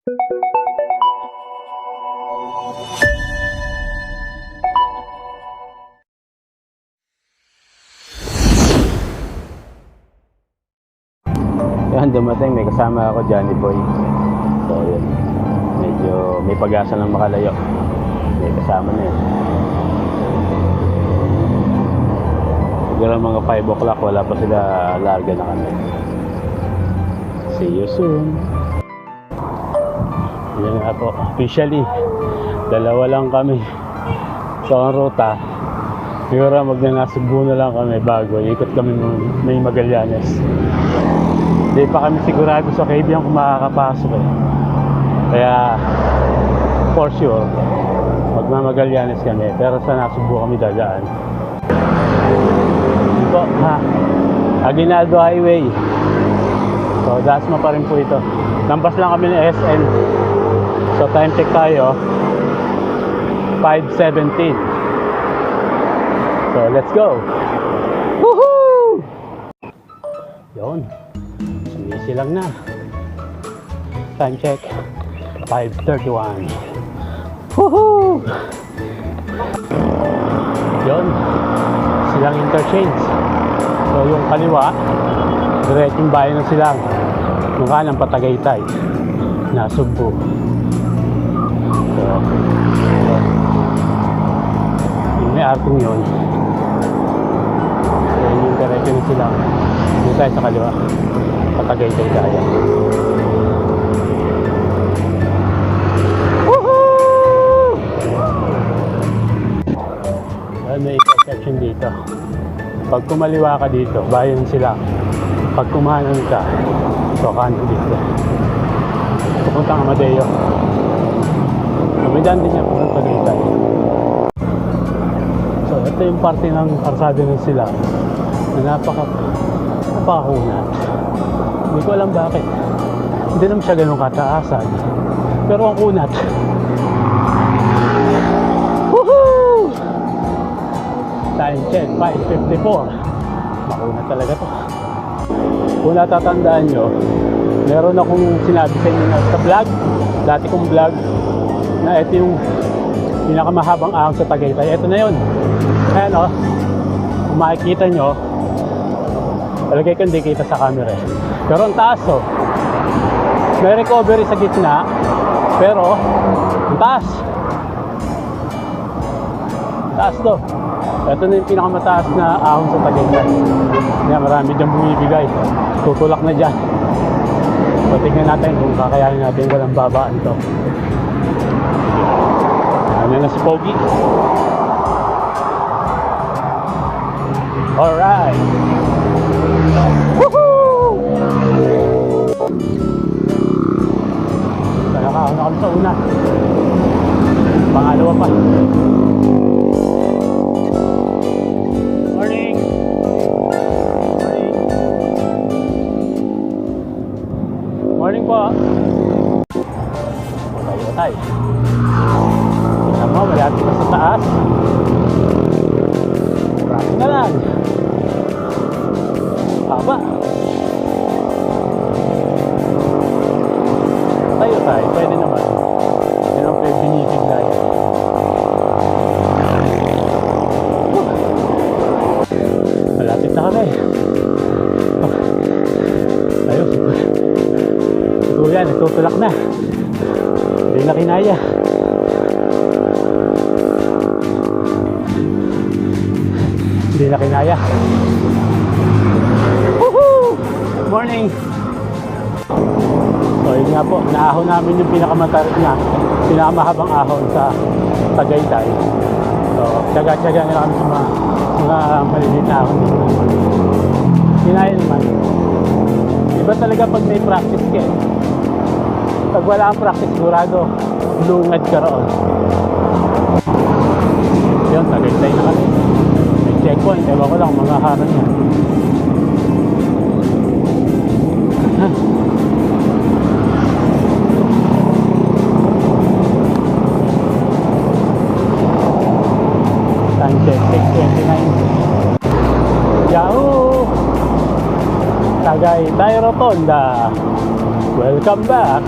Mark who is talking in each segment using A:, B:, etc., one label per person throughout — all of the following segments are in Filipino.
A: Yan, dumating, may kasama ako, Johnny Boy. So yun, medyo may pag-asa ng makalayo. May kasama na yun. Siguro mga 5 o'clock, wala pa sila, larga na kami. See you soon. Yan nga po, officially dalawa lang kami sa ruta. Siguro magnanasubo na lang kami bago ikot kami may Magallanes. Hindi pa kami sigurado sa Cagayan kung makakapasok eh. Kaya for sure magmamagallanes kami, pero sa Nasubo kami dadaan. Ito ha, Aguinaldo Highway. So Dasma pa rin po ito. Lampas lang kami ng SN. So time check tayo 5:17. So let's go. Woohoo! Yun, sumisilang na. Time check 5:31. Woohoo! Yun, silang interchange. So yung kaliwa, diretsong bayan ng silang. Yung kanan Patagaytay, Nasubo. So yung may arting yun. So yung diretsong ng silang. Dito tayo sa kaliwa, Patagaytay tayo. May intersection dito. Pag kumaliwa ka dito, bayan sila. Pag kumanan ka, so kanan dito. Pupunta ka Amadeo. Kamidaan din niya pupunta Tagaytay. So ito yung parte ng karsada ng sila na napakahunat. Hindi ko alam bakit. Hindi naman siya ganun kataasan. Pero ang kunat. Time check 5:54. Makuna talaga to. Kung natatandaan nyo, meron akong sinabi sa inyo na sa vlog, dati kong vlog, na ito yung pinakamahabang ahon sa Tagaytay. Ito na yun. Ayan o, kung makikita nyo, palagay ko hindi kita sa camera eh. Pero ang taas o, may recovery sa gitna, pero ang taas. Taas to. Ito na yung pinakamataas na ahon sa Tagaytay. Kaya marami dyan bumibigay. Tutulak na dyan. So tingnan natin kung kakayanin natin walang babaan ito. Ano na si Pogi. Alright. Woohoo! So nakaahon na kami sa una. Pangalawa pa. Morning po. Patay. Tingnan mo, malapit na sa taas. Marami na lang. Haba. Tayo tayo, pwede naman. Hindi naman pwede binibigla yun. Malapit na kami. Ayos. Kuya, nagtutulak na. Hindi na kinaya. Hindi na kinaya. Woohoo! Morning! So yun nga po, naahon namin yung pinakamahabang ahon sa Tagaytay. So tsaga-tsaga na kami sa mga maliliit na ahon. Kinaya naman. Iba talaga pag may practice ka eh. Pag wala kang practice, sigurado lungad ka roon. Yun, Tagaytay na kami. May checkpoint, ewan ko lang mga harang yan. Time check 6:29. Yahoo! Tagaytay Rotonda. Welcome back.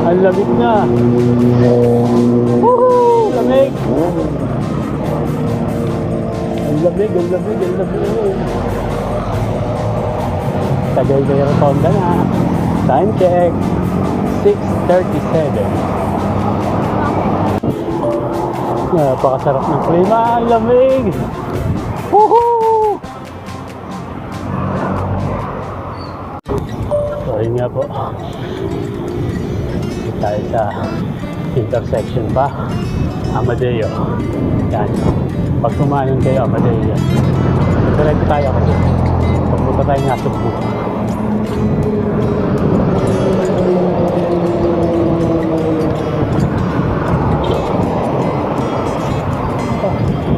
A: Ang lamig na. Woohoo! Lamig. Ang lamig, ang lamig, ang lamig. Tagay-gay rotonda na. Time check. 6:37. Napakasarap ng klima. Ang lamig. Woohoo! So, yun nga po. Dito tayo sa intersection pa. Amadeo. Yan. Pag kumanan kayo, Amadeo. Diretso tayo kasi. Pagpunta tayo nga Cebu.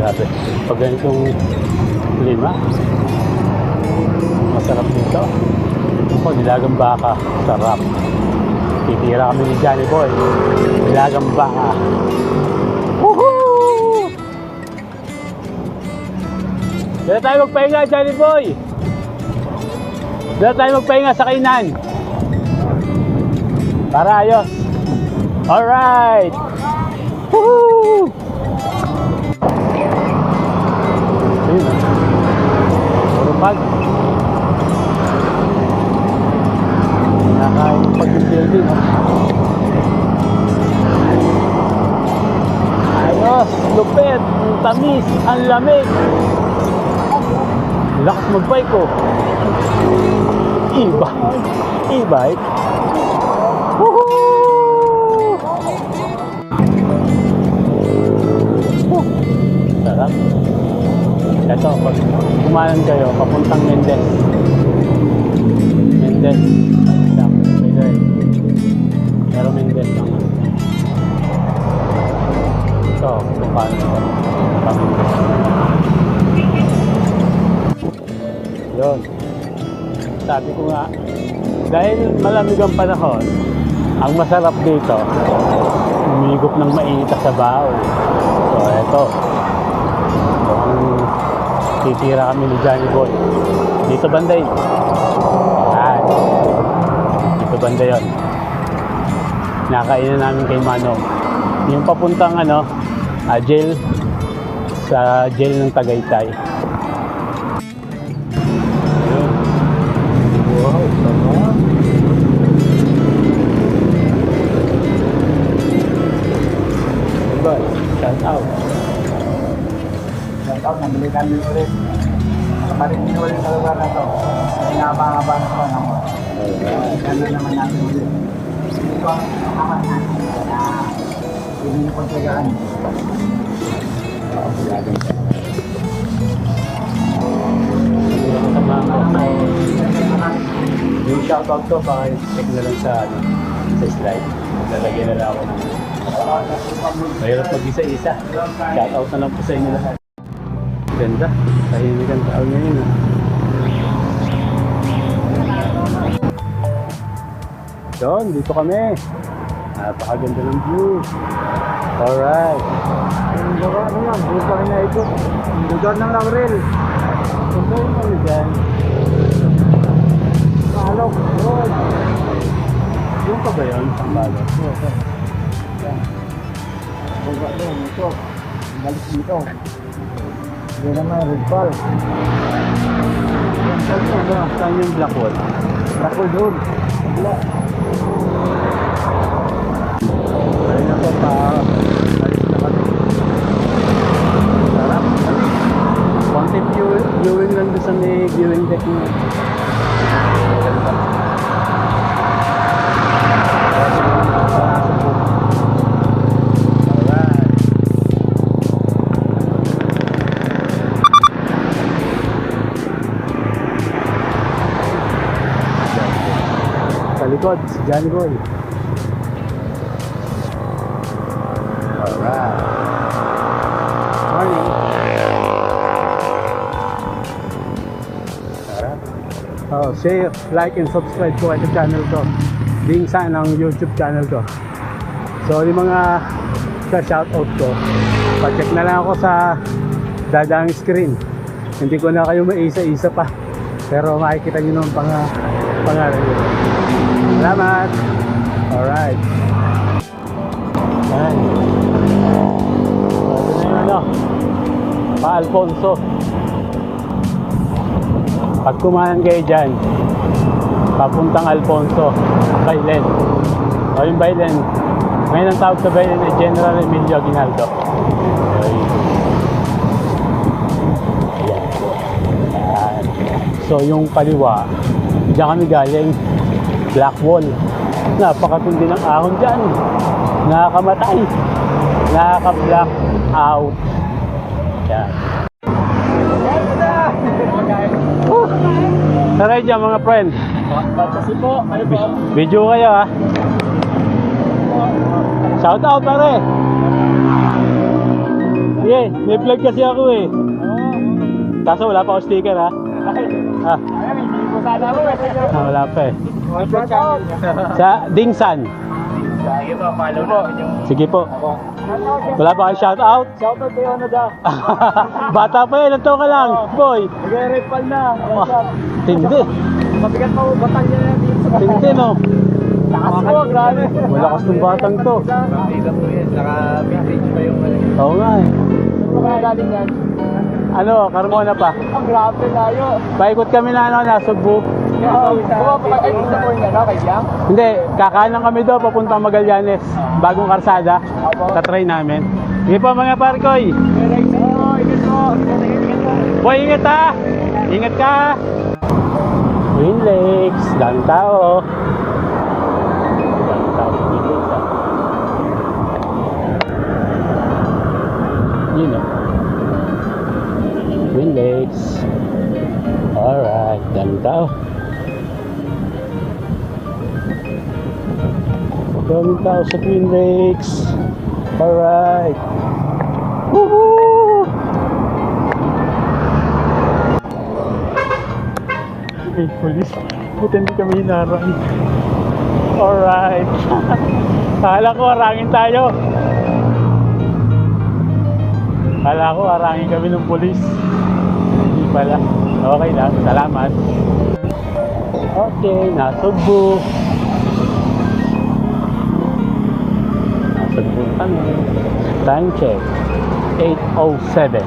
A: Grabe. Pag ganitong lima, masarap dito. Ako, nilagang baka. Sarap. Titira kami ni Johnny Boy. Nilagang baka. Woohoo! Dito tayo magpahinga, Johnny Boy. Dito tayo magpahinga sa kainan. Para ayos. Alright! Woohoo! Ayun na. Puro pag. Nakain pag-building. Ayos! Lupit! Ang tamis! Ang lamig! Lakas mag-bike ko. E-bike. E-bike. Woohoo! Sarap. Ito, pag kumanan kayo, papuntang Mendez. Mendez. Pero Mendez lang. Ito, kung paano ito. Yun. Sabi ko nga, dahil malamig ang panahon, ang masarap dito, umigop ng mainit sa baho. So, eto. Titira kami ni Johnny Boy. Dito banday. Yan. Dito banda yun. Nakainan namin kay Manong. Yung papuntang jail. Sa jail ng Tagaytay. Ayun. Wow, sarap. Boy, shout out.
B: Nabili kami ulit. Marinig ulit sa lugar na to. Pinapangaba na po na mo. Kaya naman natin ulit. Ito ang kamat natin na hindi niyo pong tagaan.
A: Yung shoutout ko, baka check na lang sa slide. Lalagyan na lang ako ng mahirap mag-isa-isa. Shoutout na lang po sa inyo lahat. Ganda. Tahimik ang tao ngayon. Yun, dito kami. Napakaganda ng view. Alright.
B: Yung lugar ano yan, buong pa rin na ito. Lugar ng Laurel.
A: Punta yung kami dyan.
B: Palok, road.
A: Yung pa ba yun? Pangbalok.
B: Yan. Buga doon, ito. Balik dito. Hindi naman, red pal.
A: Saan yung Blackwall?
B: Blackwall doon. Wala.
A: Ayun na po pa. Alis na kami. Sarap. Konti viewing lang doon sa may viewing deck mo. Ganda. Sa likod, si Johnny Boy. Alright. Morning. Sarap. Oh, share, like, and subscribe ko sa channel ko. Ding sa ng YouTube channel ko. So, yung mga sa shoutout ko, pa-check na lang ako sa dadang screen. Hindi ko na kayo maisa-isa pa. Pero makikita nyo naman pangalan nyo. Salamat! Alright. Yan. Ito na yung Pa Alfonso. Pag kumanan kayo dyan, papuntang Alfonso, Bailen. O yung Bailen, ngayon ang tawag sa Bailen ay General Emilio Aguinaldo. Okay. Ayan. So yung kaliwa, diyan kami galing, Black Wall. Napakatindi ng ahon dyan. Nakakamatay. Nakaka-black out. Yan. Taray dyan mga friend.
B: Kasi po, ano po?
A: Video kayo ha. Shout out pare. Sige, may vlog kasi ako eh. Kaso wala pa ako sticker ha. Ah,
B: Hindi po sana ako eh.
A: wala pa eh. Sa Dingsan.
B: Sige po, follow namin yung...
A: Sige po. Wala pa kayo shout out?
B: Shoutout kayo na daw.
A: Bata pa yun, ito ka lang. Boy.
B: Nag-repal na.
A: Tindi.
B: Mabigat pa po, batang niya na dito.
A: Tindi no.
B: Lakas po, grabe.
A: Malakas ng batang to.
B: Makita po yan, naka-vintage pa yung ano.
A: Oo nga eh.
B: Saan po kaya galing yan?
A: Ano, Carmona pa.
B: Ang grabe layo.
A: Paikot kami na ano, nasa Cebu.
B: Buwa po kayo, isa po yung ano, kay Yang?
A: Hindi, kakanan kami doon papuntang Magallanes. Bagong karsada. Tatry namin. Sige po mga parkoy.
B: Ingat po.
A: Boy, ingat ha. Ingat ka. Twin Lakes. Daming tao. Daming tao sa Twin Lakes ha. Yun o. Twin Lakes. Alright. Daming tao. Daming tao sa Twin Lakes. Alright. Woohoo! Okay, police. Buti hindi kami hinarang. Alright. Kala ko harangin tayo. Kala ko harangin kami ng police. Hindi pala. Okay lang. Salamat. Okay, nasugbo. Time check 8:07.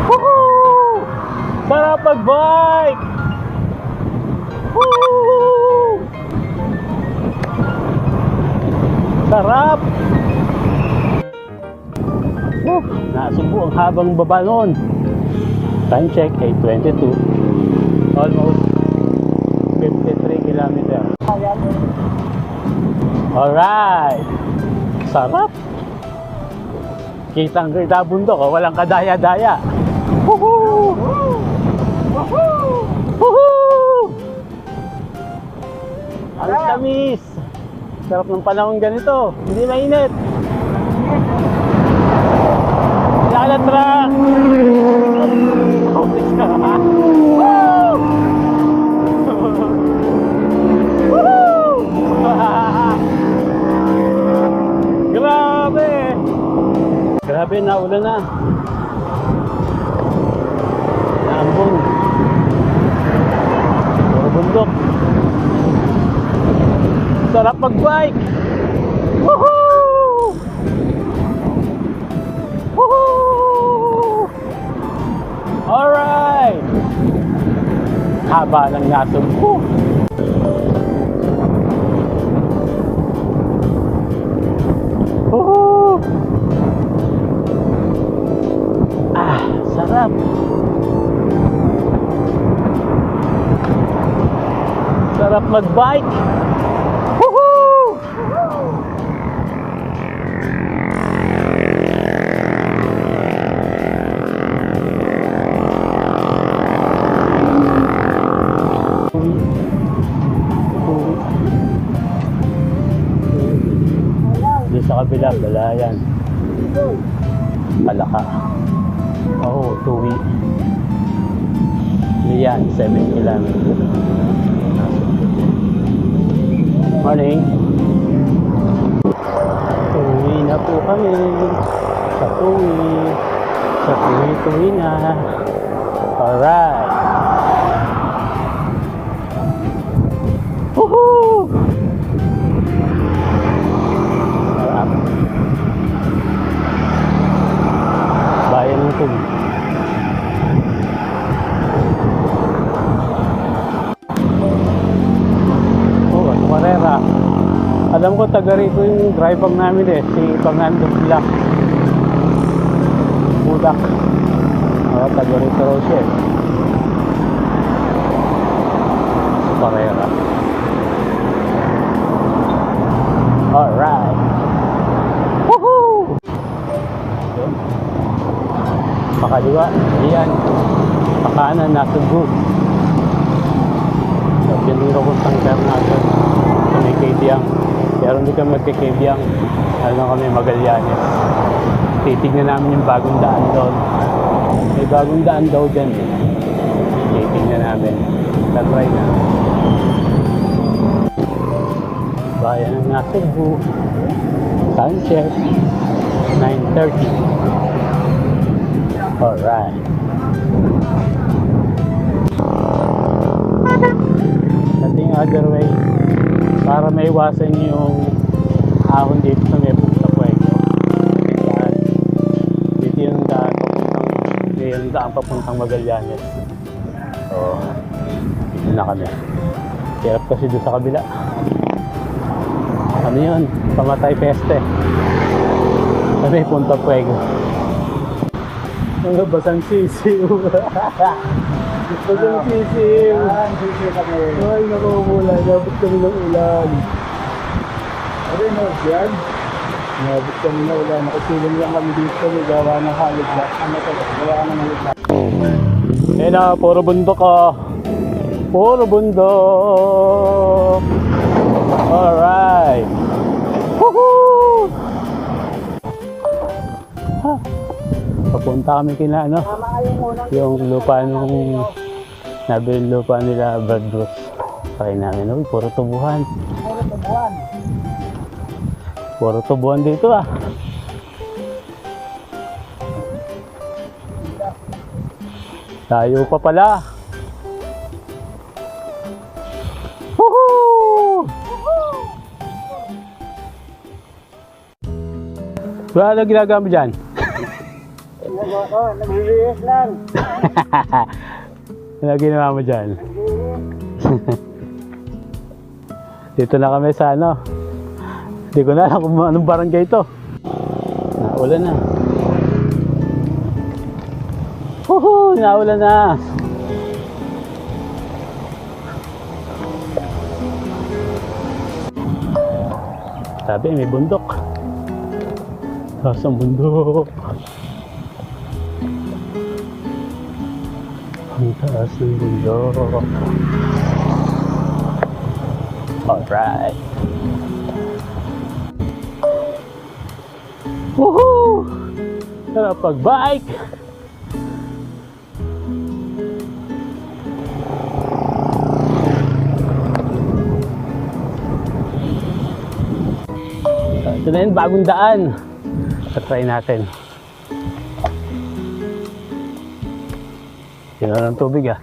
A: Woohoo! Sarap mag-bike! Woohoo! Sarap! Woo! Nasubo ang habang baba noon. Time check 8:22. Almost 53 kilometers. Alright! Sarap! Kitang-kita bundok, oh. Walang kadaya-daya. Woohoo! Woohoo! Woohoo! Ang tamis! Sarap ng panahon ganito. Hindi mainit. Lalatra! Holy ka! Woo! Woohoo! Grabe! Grabe, naulan na. Naambon. Puro bundok. Sarap mag-bike! Woohoo! Woohoo! Alright! Haba ng nasumpo. Woohoo! Ah, sarap. Sarap mag-bike. Woohoo! Doon sa kabila, Balayan. Palaka. Oh, Tuwi. Yan, 7 kilometers. Morning. Uwi na po kami. Sa Tuwi. Sa Tuwi na. Alright. Alam ko taga rito yung driver namin eh, si Fernando Black. Budak. Taga rito raw siya eh. Si Parera. Alright. Woohoo! Pakaliwa, ayan. Pakanan, nasa group. So, pinuro kong tangkar natin. Sa may Kabyang. Pero hindi kami magkikabyang. Ano kami, Magallanes. Titignan namin yung bagong daan doon. May bagong daan daw dyan eh. Titignan namin. Tatry na. Bayan ng Nasugbu. Sunset. 9:30. Alright. Dating other way. Para maiwasan yung ahon dito sa may Punta Puego. Dito yung daan papuntang Magallanes. So, dito na kami. Hirap kasi doon sa kabila. Ano yun? Pamatay Peste. Sa may Punta Puego. Ang basang sisiw. Basang sisiw.
B: Sisiw kami.
A: Ay, nakumula. Nabot kami ng ulan.
B: Ano yun, yan?
A: Nabot kami ng ulan. Nakasilong lang kami dito. May gawa ng halibla.
B: Ano to? Gawa ka ng halibla.
A: Eh na, puro bundok ah. Puro bundok. Alright. Woohoo! Ha. Papunta kami kina ano, yung lupa nung nabili lupa nila Brad Bruce. Sakay namin, uy, puro tubuhan.
B: Puro tubuhan.
A: Puro tubuhan dito ah. Tayo pa pala. Woohoo! Wala ginagawa mo dyan?
B: Nagbibihis lang.
A: Ano ginawa mo dyan? Dito na kami sa ano. Hindi ko na alam kung anong barangay ito. Naulan na. Woohoo! Naulan na. Sabi may bundok. Taas ang bundok. Ang taas ng bundok. Alright. Woohoo! Sarap pag-bike! Ito na yun, bagong daan. Try natin. Sino ng tubig ah.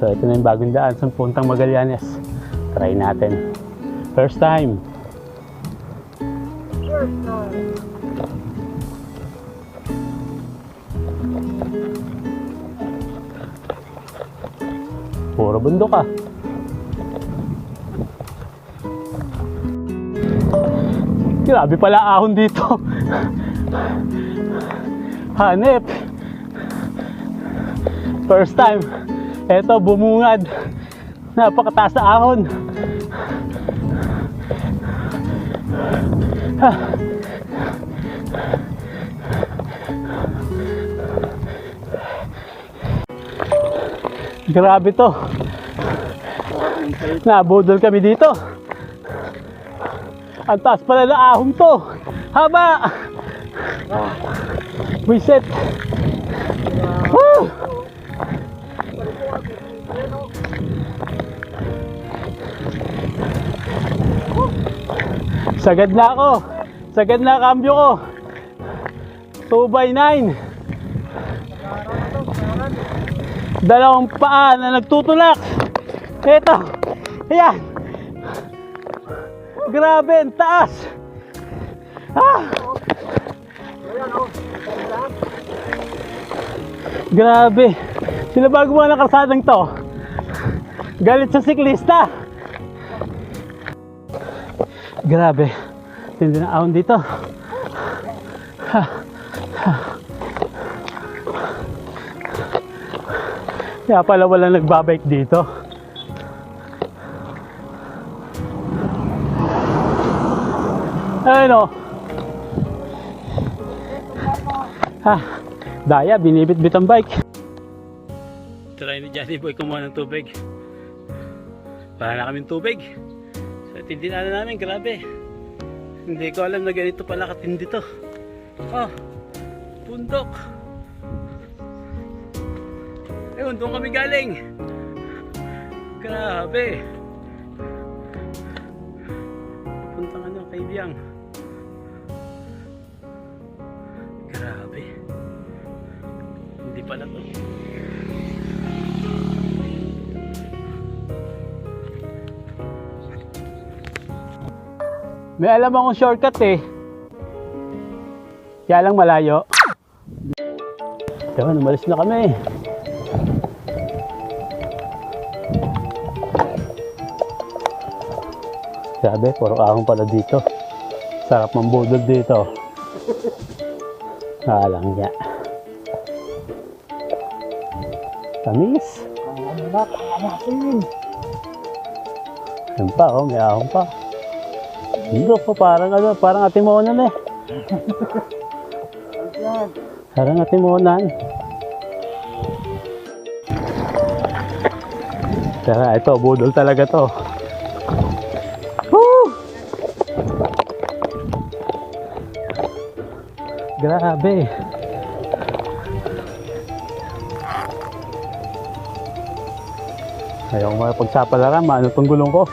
A: So ito na yung bagong daan sa puntang Magallanes. Try natin. First time. Puro bundok ah. Grabe pala ahon dito. Hanep. First time. Eto, bumungad. Napakataas na ahon. Grabe to. Nabudol kami dito. Ang taas pala na ahon to. Haba. Reset. Woo! Sagad na ako. Sagad na kambyo ko. 2x9. Dalawang paa na nagtutulak. Ito. Ayan. Grabe, ang taas. Ah. Grabe. Sila ba gumawa ng kalsadang to? Galit sa siklista. Grabe. Tindi na ahon dito. Kaya pala wala nagbabike dito. Ayun o. Daya, binibit-bit ang bike. Try ni Johnny Boy kumuha ng tubig. Para na kaming tubig. Sa tindinaan namin, grabe. Hindi ko alam na ganito pala katindi to. Oh, bundok. Ayun, doon kami galing. Grabe. Puntang ano, Kaibiyang. Grabe. Hindi pala to. May alam akong shortcut eh. Kaya lang malayo. Diyan, umalis na kami. Sabi, puro ahon pala dito. Sarap ng budol dito. Alang niya. Tamis. Ayun pa, oh, may ahon pa. Hindi po, parang ano, parang atimonan eh. Parang atimonan. Tara, ito, budol talaga to. Woo! Grabe. Ayaw ko mapagsapalaran, maano tong gulong ko.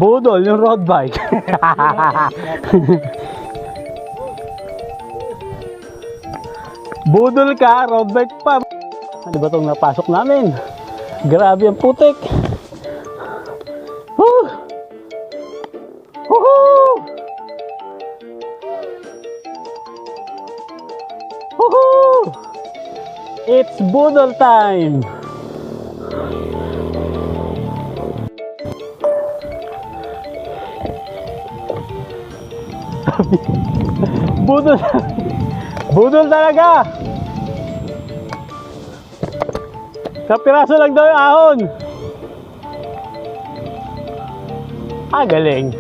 A: Budol, yung road bike. Budol ka, road bike pa. Ano ba itong napasok namin? Grabe ang putik. Woo! Woohoo! Woohoo! It's budol time! Budol. Budol talaga. Kapiraso lang daw yung ahon. Galing.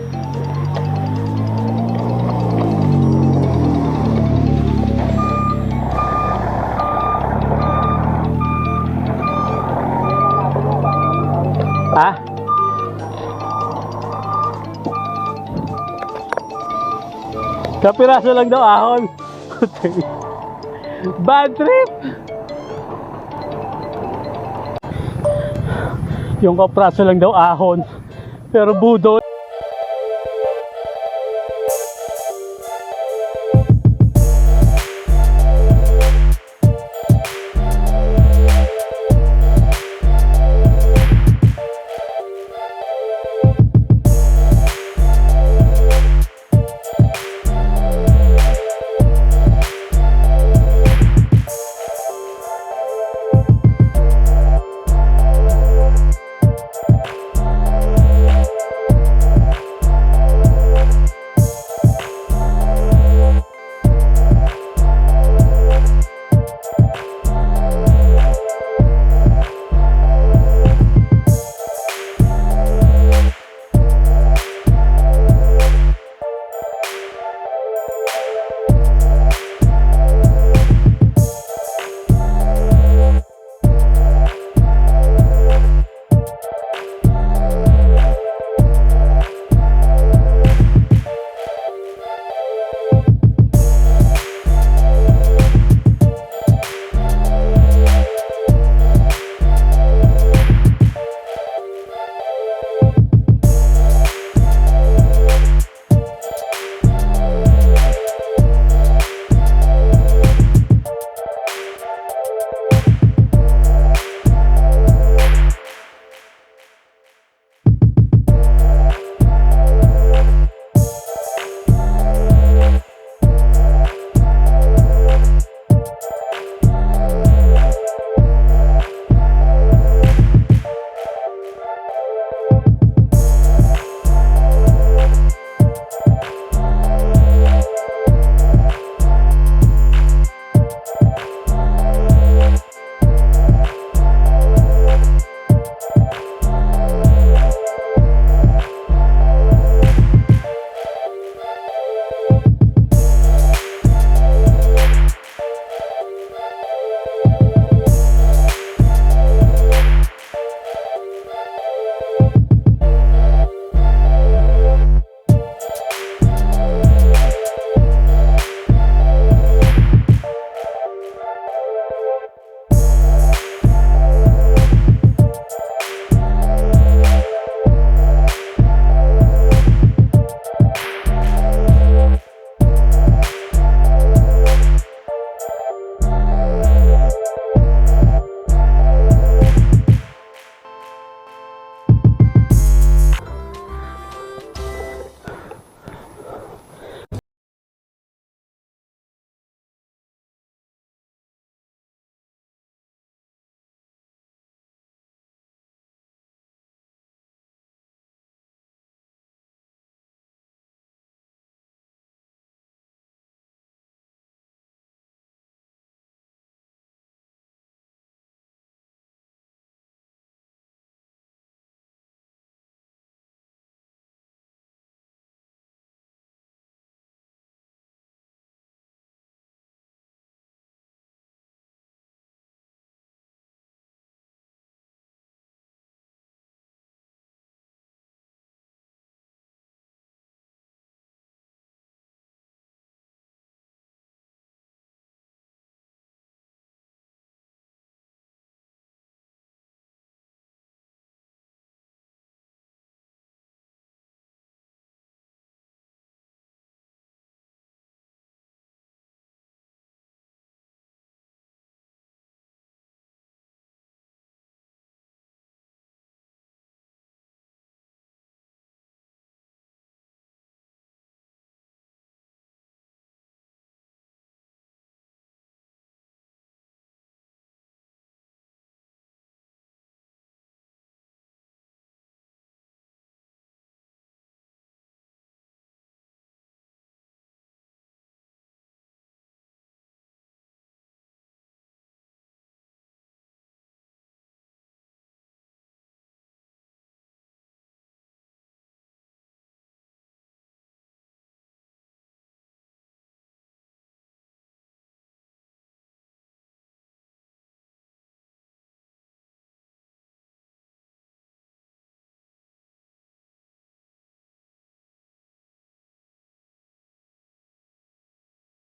A: Kapiraso lang daw ahon. Bad trip. Yung kapraso lang daw ahon, pero budol.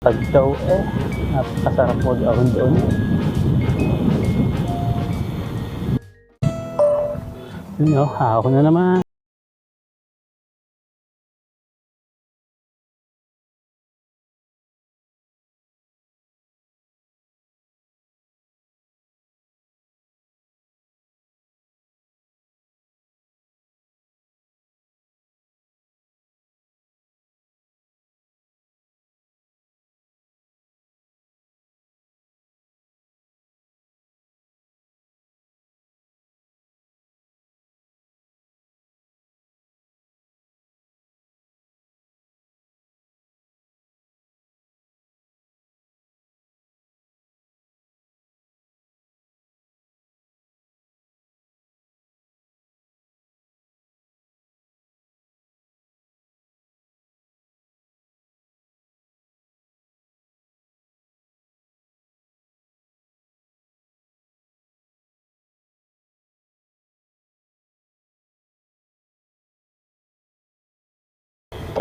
A: Pag daw napakasarap mo doon. Yun o, ako na naman.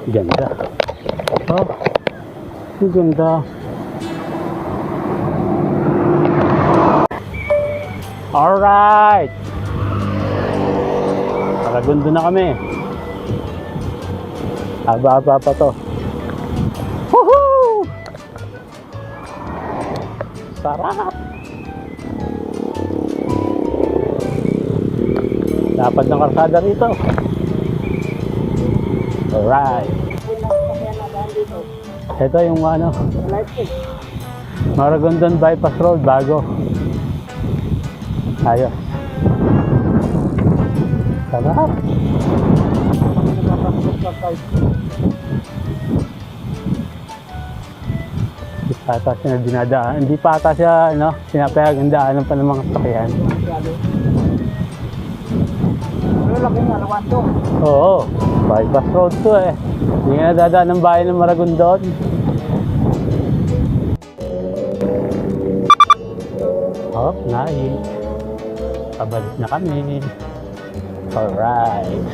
A: Ganda. Oh, ang ganda. Alright. Paragundo na kami. Haba-haba pa to. Woohoo! Sarap. Dapat ng karsada rito. Alright. Ito yung ano, Maragondon Bypass Road, bago. Ayos. Sarap. Hindi pa ata siya dinadaan. Hindi pa ata siya, pinapayagan daanan pa ng mga sakyan. Oo, bypass road to eh. Hindi nga nadadaan ng bayan ng Maragondon. Oh, nice. Pabalik na kami. Alright.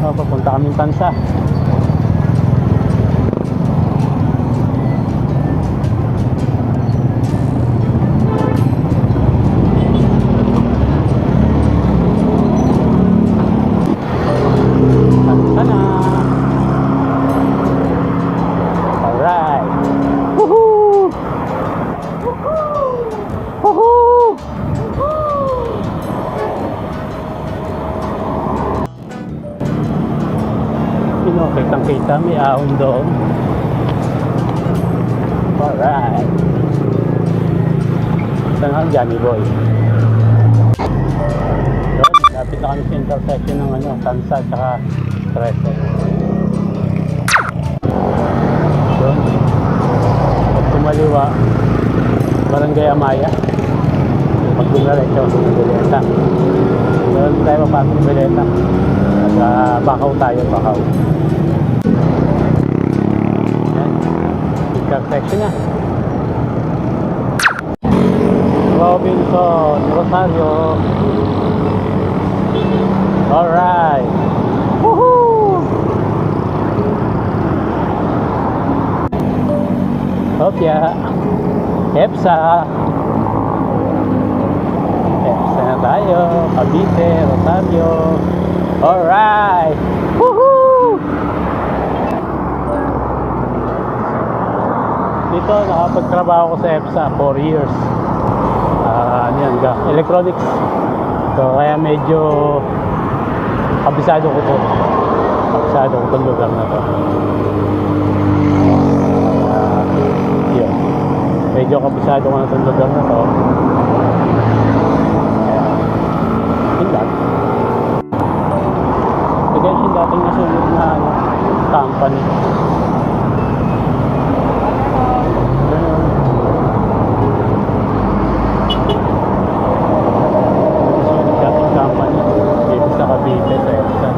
A: Oh, papunta kaming Tansa. Kitang-kita, may ahon doon. Alright. Saan ang Johnny Boy? Doon, lapit na kami sa intersection ng Tansa at Crescent. Doon. Pag tumaliwa, Barangay Amaya. Pag dumiretso, Bileta. Doon tayo papasok ng Bileta. Bakaw tayo, Bakaw. Intersection na. Robinson, Rosario. Alright. Woohoo! Hopya. EPSA. EPSA na tayo. Cavite, Rosario. Alright! Woohoo! Dito, nakapagtrabaho ko sa EPSA 4 years. Electronics. So, kaya medyo kabisado ko to. Kabisado ko itong lugar na to. Yun. Medyo kabisado ko na itong lugar na to. Hindat. Guys, yung dating nasunod na company. Ganun. Nasunod dating company. Dito sa Cavite, sa EPSA.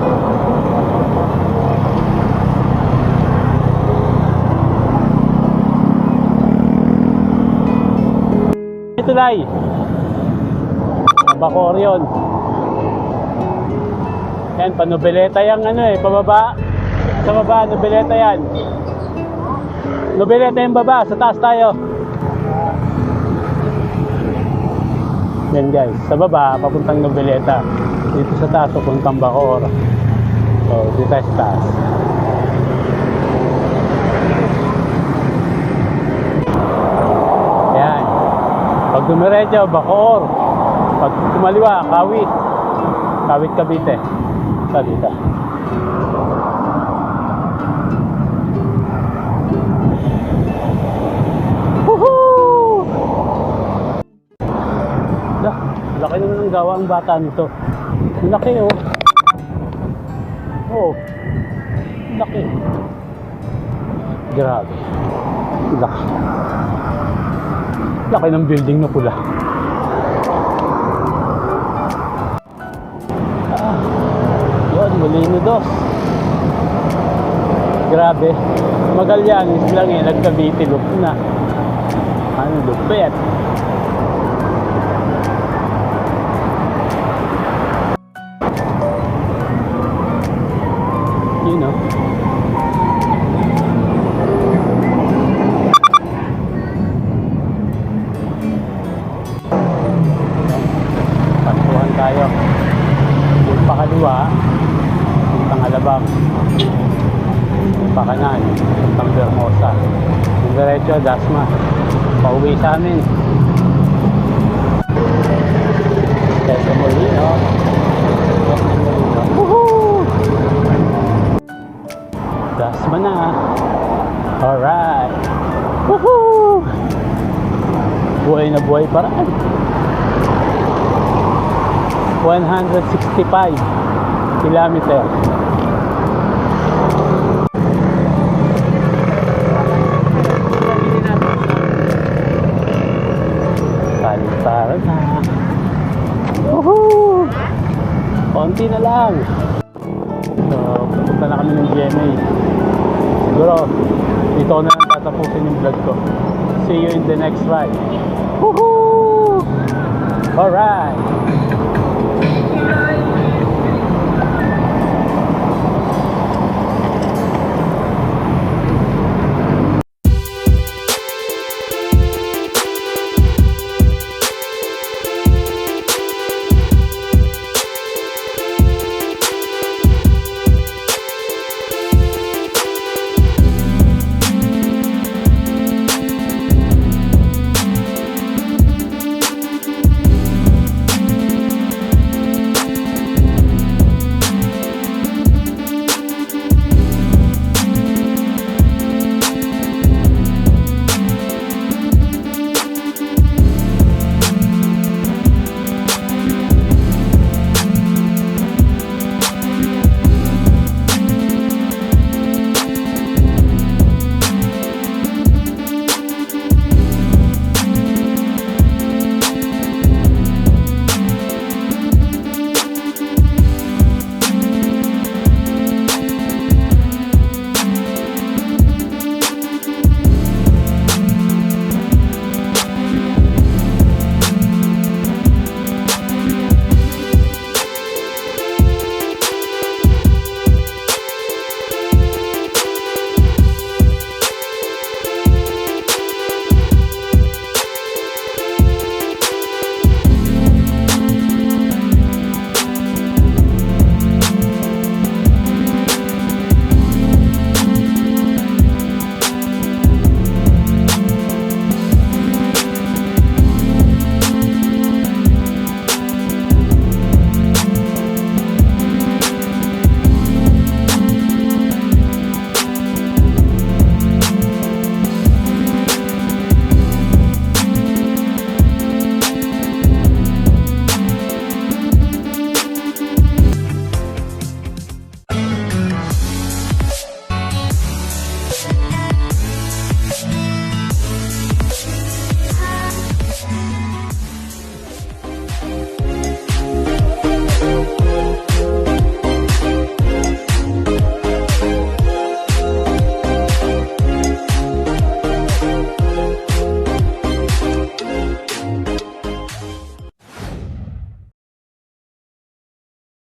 A: Ito Lai. Bacoor yun. Yan, panobeleta yung ano eh, pababa. Sa baba, nobeleta yan. Nobeleta yung baba, sa taas tayo. Yan guys, sa baba, papuntang Nobeleta. Dito sa taas, papuntang Bacoor. So, dito tayo sa taas. Yan. Pag dumiretso, Bacoor. Pag kumaliwa, Kawit. Kawit Cavite. Sa dito. Woohoo! Laki naman ng gawa ang bata nito. Laki oh. Oh. Laki. Grabe. Laki. Laki ng building na pula. Yun, Molino Dos. Grabe. Magallanes lang eh. Nagkabiti look na. Ano, lupet. You know. Pasuhan tayo. Yung pakaliwa, puntang Alabang. Yung pakanan, puntang Bermosa. Yung diretso, Dasma. Pauwi sa amin. Sa Molino. Woohoo! Dasma na. Alright. Woohoo! Buhay na buhay paraan. 165 kilometer. Paliparan na. Woohoo! Konti na lang. So, pupunta na kami ng GMA. Siguro, dito ko na lang tatapusin yung vlog ko. See you in the next ride. Woohoo! Alright!